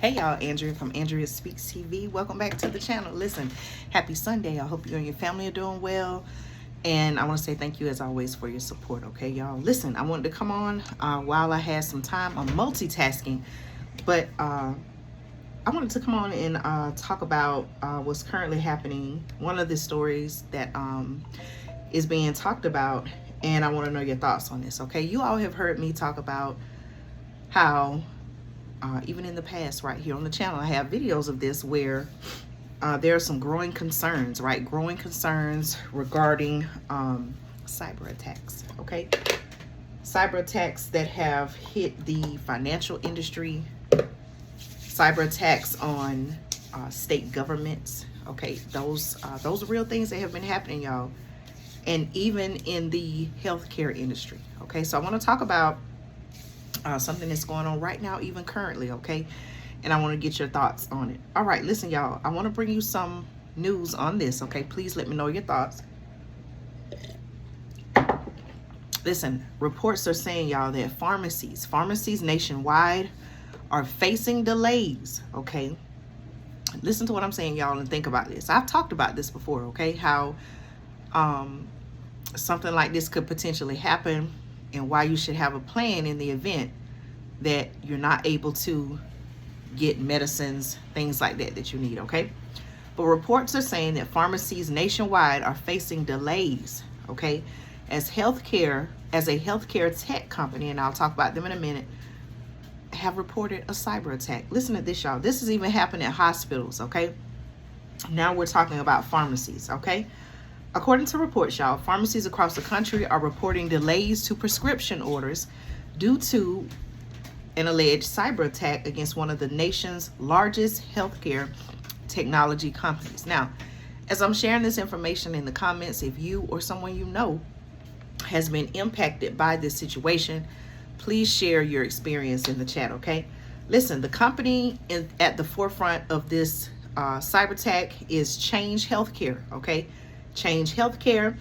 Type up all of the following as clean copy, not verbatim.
Hey y'all, Andrea from Andrea Speaks TV. Welcome back to the channel. Listen, happy Sunday. I hope you and your family are doing well. And I want to say thank you as always for your support, okay, y'all? Listen, I wanted to come on while I had some time. I'm multitasking, but I wanted to come on and talk about what's currently happening. One of the stories that is being talked about, and I want to know your thoughts on this, okay? You all have heard me talk about how even in the past right here on the channel, I have videos of this where there are some growing concerns, right? Growing concerns regarding cyber attacks, okay? Cyber attacks that have hit the financial industry, cyber attacks on state governments, okay? Those are real things that have been happening, y'all. And even in the healthcare industry, okay? So I want to talk about something that's going on right now, even currently, okay? And I want to get your thoughts on it. All right, listen, y'all. I want to bring you some news on this, okay? Please let me know your thoughts. Listen, reports are saying, y'all, that pharmacies nationwide are facing delays, okay? Listen to what I'm saying, y'all, and think about this. I've talked about this before, okay? How something like this could potentially happen and why you should have a plan in the event that you're not able to get medicines, things like that you need, okay? But reports are saying that pharmacies nationwide are facing delays, okay? As a healthcare tech company, and I'll talk about them in a minute, have reported a cyber attack. Listen to this, y'all. This is even happening at hospitals, okay? Now we're talking about pharmacies, okay? According to reports, y'all, pharmacies across the country are reporting delays to prescription orders due to an alleged cyber attack against one of the nation's largest healthcare technology companies. Now, as I'm sharing this information in the comments, if you or someone you know has been impacted by this situation, please share your experience in the chat, okay? Listen, the company at the forefront of this cyber attack is Change Healthcare, okay? Change Healthcare,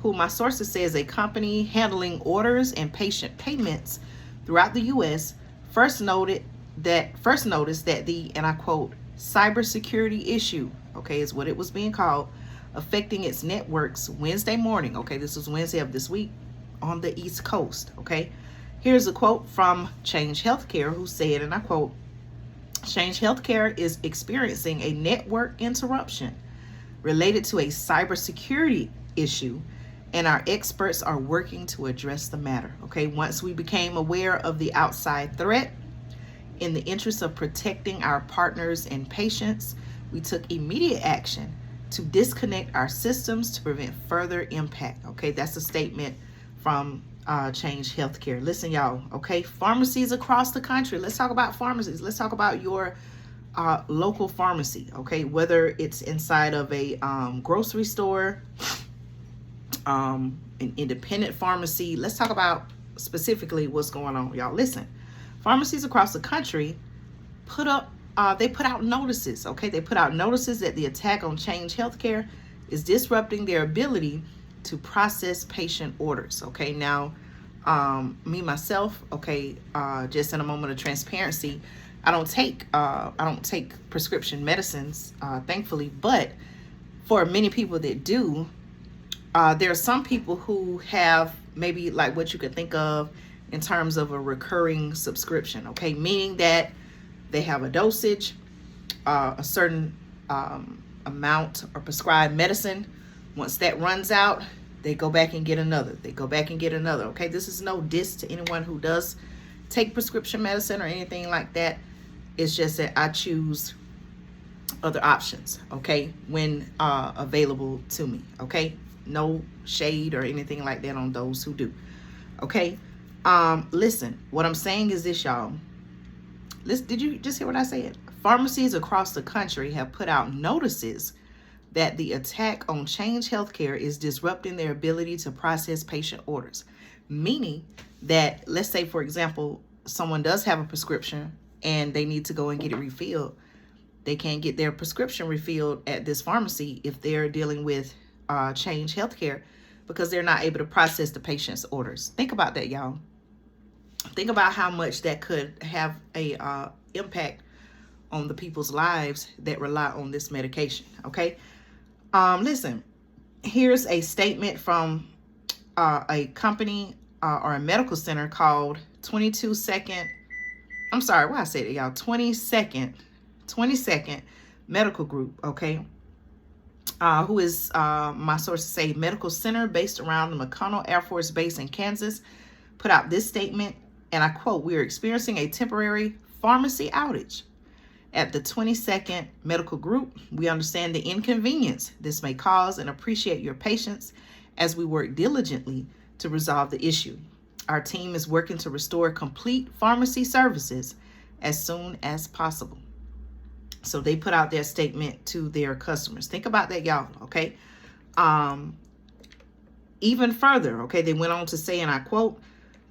who my sources say is a company handling orders and patient payments throughout the U.S., first noticed that the, and I quote, cybersecurity issue, okay, is what it was being called, affecting its networks Wednesday morning, okay, this was Wednesday of this week on the East Coast, okay. Here's a quote from Change Healthcare, who said, and I quote, Change Healthcare is experiencing a network interruption related to a cybersecurity issue, and our experts are working to address the matter, okay? Once we became aware of the outside threat, in the interest of protecting our partners and patients, we took immediate action to disconnect our systems to prevent further impact, okay? That's a statement from Change Healthcare. Listen, y'all, okay? Pharmacies across the country. Let's talk about pharmacies. Let's talk about your local pharmacy, okay? Whether it's inside of a grocery store, an independent pharmacy. Let's talk about specifically what's going on, y'all. Listen, pharmacies across the country put out notices, okay? They put out notices that the attack on Change Healthcare is disrupting their ability to process patient orders, okay? Now, me myself, okay, just in a moment of transparency, I don't take prescription medicines, thankfully, but for many people that do, there are some people who have maybe like what you could think of in terms of a recurring subscription, okay? Meaning that they have a dosage, a certain amount or prescribed medicine. Once that runs out, they go back and get another. They go back and get another, okay? This is no diss to anyone who does take prescription medicine or anything like that. It's just that I choose other options, okay, when available to me, okay? No shade or anything like that on those who do, okay? Listen, what I'm saying is this, y'all. Did you just hear what I said? Pharmacies across the country have put out notices that the attack on Change Healthcare is disrupting their ability to process patient orders. Meaning that, let's say, for example, someone does have a prescription and they need to go and get it refilled. They can't get their prescription refilled at this pharmacy if they're dealing with Change Healthcare because they're not able to process the patient's orders. Think about that, y'all. Think about how much that could have a impact on the people's lives that rely on this medication. Okay. Listen, here's a statement from a company or a medical center called 22 second. I'm sorry, why I said it, y'all. 22nd Medical Group. Okay. Who is, my sources say, medical center based around the McConnell Air Force Base in Kansas, put out this statement, and I quote, "We are experiencing a temporary pharmacy outage at the 22nd Medical Group. We understand the inconvenience this may cause and appreciate your patience as we work diligently to resolve the issue. Our team is working to restore complete pharmacy services as soon as possible." So they put out their statement to their customers. Think about that, y'all, okay? Even further, okay, they went on to say, and I quote,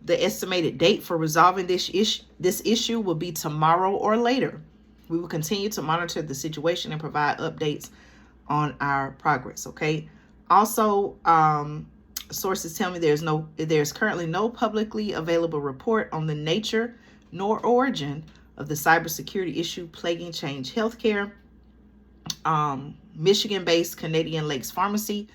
"The estimated date for resolving this issue will be tomorrow or later. We will continue to monitor the situation and provide updates on our progress." Okay. Also, sources tell me there's currently no publicly available report on the nature nor origin of the cybersecurity issue plaguing Change Healthcare. Michigan-based Canadian Lakes Pharmacy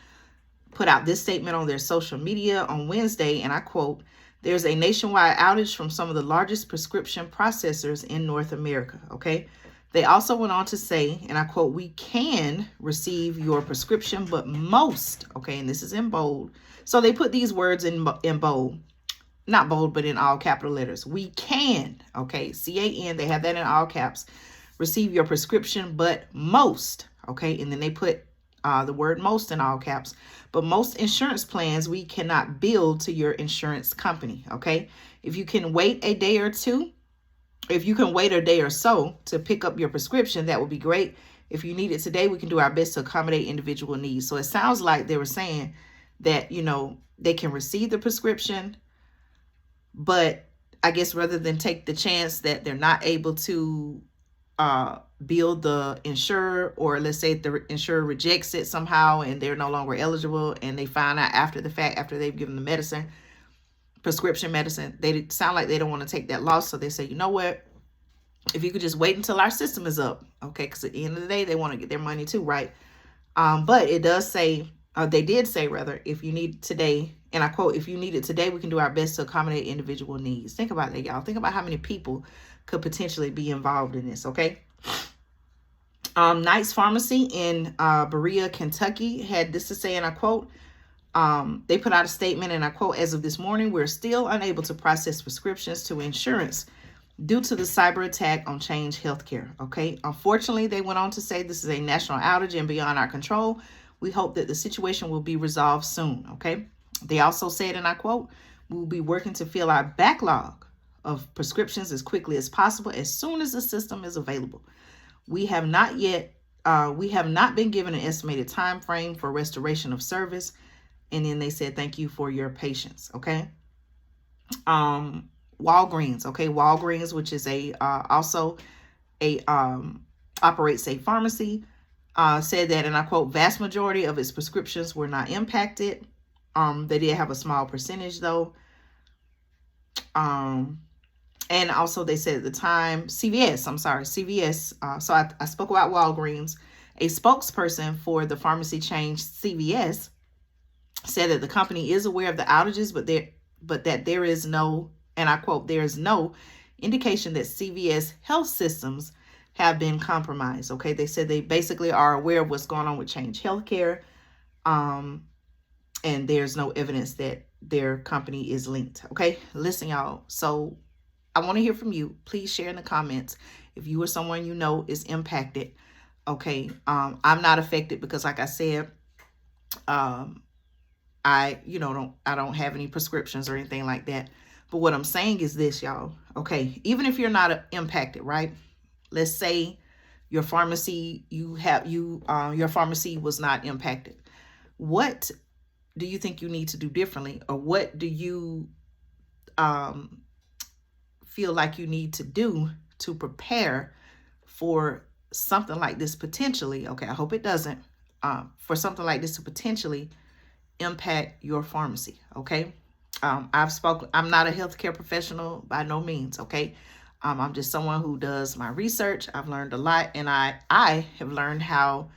put out this statement on their social media on Wednesday, and I quote, "There's a nationwide outage from some of the largest prescription processors in North America." Okay. They also went on to say, and I quote, "We can receive your prescription, but most," okay, and this is in bold. So they put these words in bold, not bold, but in all capital letters. "We can," okay, CAN, they have that in all caps, "receive your prescription, but most," okay, and then they put the word most in all caps, "but most insurance plans we cannot bill to your insurance company." Okay. If you can wait a day or two, if you can wait a day or so to pick up your prescription, that would be great. If you need it today, we can do our best to accommodate individual needs. So it sounds like they were saying that, they can receive the prescription, but I guess rather than take the chance that they're not able to bill the insurer, or let's say the insurer rejects it somehow and they're no longer eligible, and they find out after the fact, after they've given the medicine, prescription medicine, they sound like they don't want to take that loss. So they say, you know what, if you could just wait until our system is up, okay, because at the end of the day, they want to get their money too, right? But it does say, they did say rather, if you need today, and I quote, "If you need it today, we can do our best to accommodate individual needs." Think about that, y'all. Think about how many people could potentially be involved in this, okay? Knight's Pharmacy in Berea, Kentucky had this to say, and I quote, they put out a statement, and I quote, "As of this morning, we're still unable to process prescriptions to insurance due to the cyber attack on Change Healthcare." Okay. Unfortunately, they went on to say, "This is a national outage and beyond our control. We hope that the situation will be resolved soon." Okay. They also said, and I quote, "We will be working to fill our backlog of prescriptions as quickly as possible as soon as the system is available. We have not been given an estimated time frame for restoration of service." And then they said, "Thank you for your patience." Okay. Walgreens, okay, Walgreens, which is also operates a pharmacy, said that, and I quote, "Vast majority of its prescriptions were not impacted. They did have a small percentage though." And also they said at the time, CVS, so I spoke about Walgreens. A spokesperson for the pharmacy chain CVS said that the company is aware of the outages, but that there is no, and I quote, "there is no indication that CVS health systems have been compromised." Okay. They said they basically are aware of what's going on with Change Healthcare. And there's no evidence that their company is linked. Okay. Listen, y'all. So I want to hear from you. Please share in the comments if you or someone you know is impacted. Okay. I'm not affected because, like I said, I don't have any prescriptions or anything like that. But what I'm saying is this, y'all. Okay. Even if you're not impacted, right? Let's say your pharmacy, your pharmacy was not impacted. What do you think you need to do differently? Or what do you feel like you need to do to prepare for something like this potentially? Okay, I hope it doesn't. For something like this to potentially impact your pharmacy. Okay. I'm not a healthcare professional by no means. Okay. I'm just someone who does my research. I've learned a lot, and I have learned how,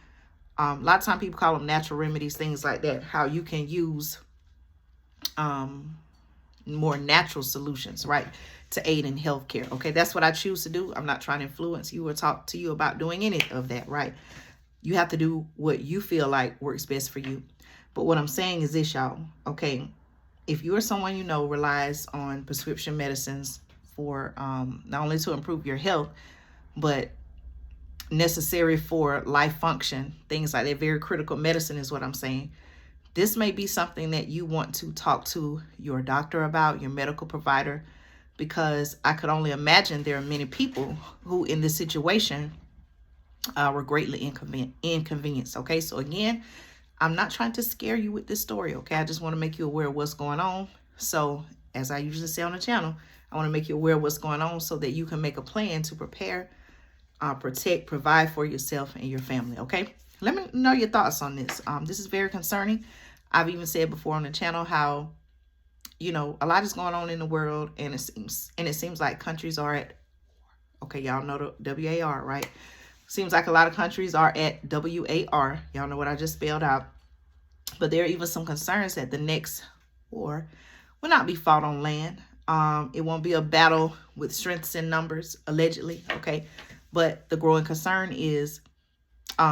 a lot of times people call them natural remedies, things like that, how you can use more natural solutions, right, to aid in healthcare. Okay, that's what I choose to do. I'm not trying to influence you or talk to you about doing any of that, right? You have to do what you feel like works best for you. But what I'm saying is this, y'all, okay, if you are someone you know relies on prescription medicines for not only to improve your health, but necessary for life function, things like that, very critical medicine is what I'm saying. This may be something that you want to talk to your doctor about, your medical provider, because I could only imagine there are many people who in this situation were greatly inconvenienced. Okay, so again, I'm not trying to scare you with this story. Okay, I just want to make you aware of what's going on. So as I usually say on the channel, I want to make you aware of what's going on so that you can make a plan to prepare, protect, provide for yourself and your family. Okay, let me know your thoughts on this. This is very concerning. I've even said before on the channel how, you know, a lot is going on in the world, and it seems like countries are at, okay, y'all know the WAR, right? Seems like a lot of countries are at WAR. Y'all know what I just spelled out. But there are even some concerns that the next war will not be fought on land. It won't be a battle with strengths in numbers, allegedly, okay? But the growing concern is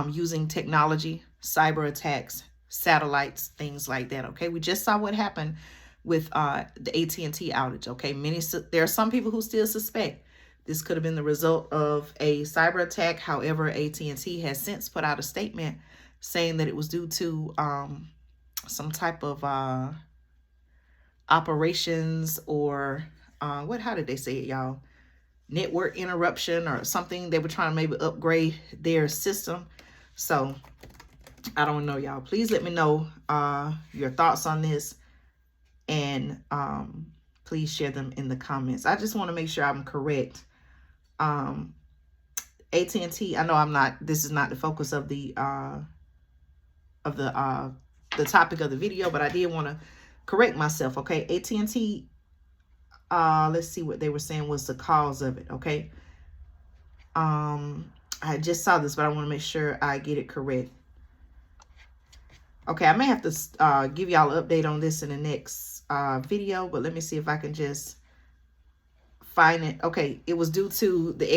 using technology, cyber attacks, satellites, things like that, okay? We just saw what happened with the AT&T outage, okay? There are some people who still suspect this could have been the result of a cyber attack. However, AT&T has since put out a statement saying that it was due to some type of operations or how did they say it, y'all? Network interruption or something. They were trying to maybe upgrade their system. So I don't know, y'all. Please let me know your thoughts on this, and please share them in the comments. I just want to make sure I'm correct. AT&T, I know I'm not, this is not the focus of the topic of the video, but I did want to correct myself. Okay, AT&T, let's see what they were saying was the cause of it. Okay, I just saw this, but I want to make sure I get it correct. Okay, I may have to give y'all an update on this in the next video, but let me see if I can just find it. Okay, it was due to the